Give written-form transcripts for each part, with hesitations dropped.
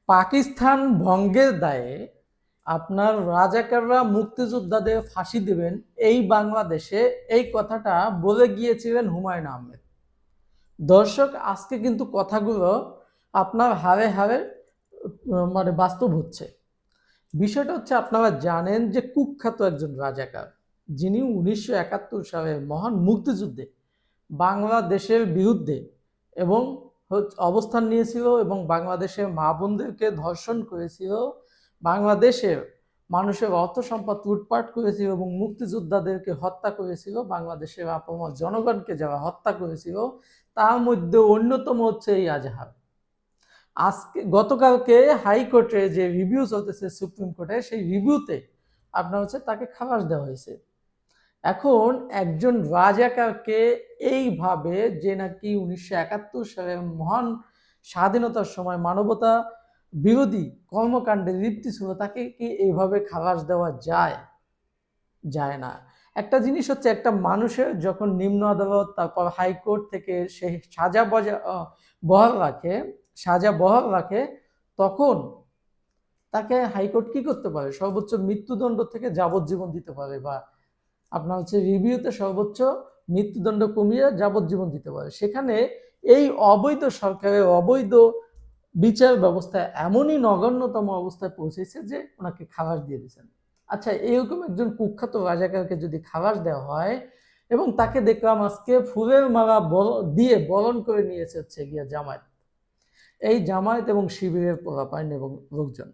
পাকিস্তান ভঙ্গের দায়ে আপনার রাজাকাররা মুক্তিযোদ্ধাদের ফাঁসি দেবেন এই বাংলাদেশে, এই কথাটা বলে গিয়েছিলেন হুমায়ুন আহমেদ। দর্শক, আজকে কিন্তু কথাগুলো আপনার হারে হারে মানে বাস্তব হচ্ছে। বিষয়টা হচ্ছে, আপনারা জানেন যে কুখ্যাত একজন রাজাকার, যিনি 1971 সালে মহান মুক্তিযুদ্ধে বাংলাদেশের বিরুদ্ধে এবং অবস্থান নিয়েছিল এবং বাংলাদেশের মা বোনদেরকে ধর্ষণ করেছিল, বাংলাদেশের মানুষের অর্থ সম্পদ লুটপাট করেছিল এবং মুক্তিযোদ্ধাদেরকে হত্যা করেছিল, বাংলাদেশের আপামর জনগণকে যারা হত্যা করেছিল তার মধ্যে অন্যতম হচ্ছে এই আজহার। আজকে গতকালকে হাইকোর্টে যে রিভিউ চলতেছে সুপ্রিম কোর্টে, সেই রিভিউতে আপনার হচ্ছে তাকে খালাস দেওয়া হয়েছে। এখন একজন রাজাকারকে এইভাবে, যে নাকি 1971 সালের মহান স্বাধীনতার সময় মানবতা বিরোধী কর্মকাণ্ডে লিপ্ত ছিল, তাকে কি এইভাবে খালাস দেওয়া যায়? যায় না। একটা জিনিস হচ্ছে, একটা মানুষের যখন নিম্ন আদালত তারপর হাইকোর্ট থেকে সে সাজা বহাল রাখে, তখন তাকে হাইকোর্ট কি করতে পারে? সর্বোচ্চ মৃত্যুদণ্ড থেকে যাবজ্জীবন দিতে পারে, বা আপনার হচ্ছে রিভিউতে সর্বোচ্চ মৃত্যুদণ্ড কমিয়ে যাবজ্জীবন দিতে পারে। সেখানে এই অবৈধ সরকারের অবৈধ বিচার ব্যবস্থা এমনই নগণ্যতম অবস্থায় পৌঁছেছে যে ওনাকে খালাস দিয়ে দিয়েছেন। আচ্ছা, এরকম একজন কুখ্যাত রাজাকারকে যদি খালাস দেওয়া হয়, এবং তাকে দেখলাম আজকে ফুলের মালা দিয়ে বরণ করে নিয়েছে হচ্ছে গিয়া জামায়াত, এই জামায়াত এবং শিবিরের পোলাপাইন এবং লোকজন,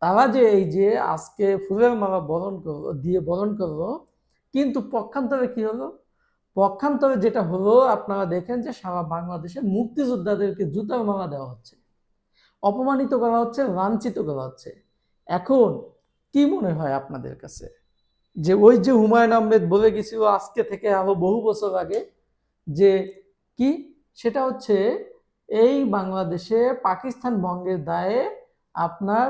তারা যে এই যে আজকে ফুলের মালা বরণ করলো, কিন্তু পক্ষান্তরে কি হলো? পক্ষান্তরে যেটা হলো, আপনারা দেখেন যে সারা বাংলাদেশে মুক্তিযোদ্ধাদেরকে জুতার মালা দেওয়া হচ্ছে, অপমানিত করা হচ্ছে, লাঞ্ছিত করা হচ্ছে। এখন কি মনে হয় আপনাদের কাছে, যে ওই যে হুমায়ুন আহমেদ বলে গেছিল আজকে থেকে আরো বহু বছর আগে, যে কি সেটা হচ্ছে, এই বাংলাদেশে পাকিস্তান ভঙ্গের দায়ে আপনার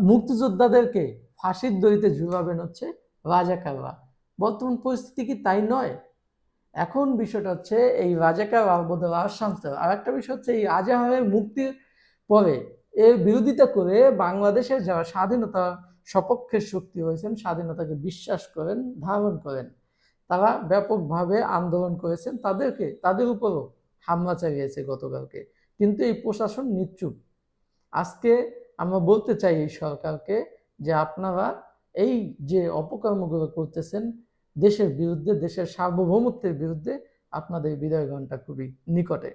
মুক্তিযোদ্ধাদেরকে ফাঁসির দড়িতে ঝুলাবেন হচ্ছে রাজাকাররা। বর্তমান পরিস্থিতি কি তাই নয়? এখন বিষয়টা হচ্ছে, এই রাজাকার বদল আর শান্ত। আর একটা বিষয় হচ্ছে, এই আজাহারের মুক্তির পরে এর বিরোধিতা করে বাংলাদেশের যারা স্বাধীনতা সপক্ষের শক্তি হয়েছেন, স্বাধীনতাকে বিশ্বাস করেন, ধারণ করেন, তারা ব্যাপকভাবে আন্দোলন করেছেন, তাদের উপরও হামলা চালিয়েছে গতকালকে। কিন্তু এই প্রশাসন নিশ্চুপ। আজকে আমরা বলতে চাই এই সরকারকে, যে আপনারা এই যে অপকর্মগুলো করতেছেন দেশের বিরুদ্ধে, দেশের সার্বভৌমত্বের বিরুদ্ধে, আপনাদের বিদায় ঘণ্টা খুবই নিকটে।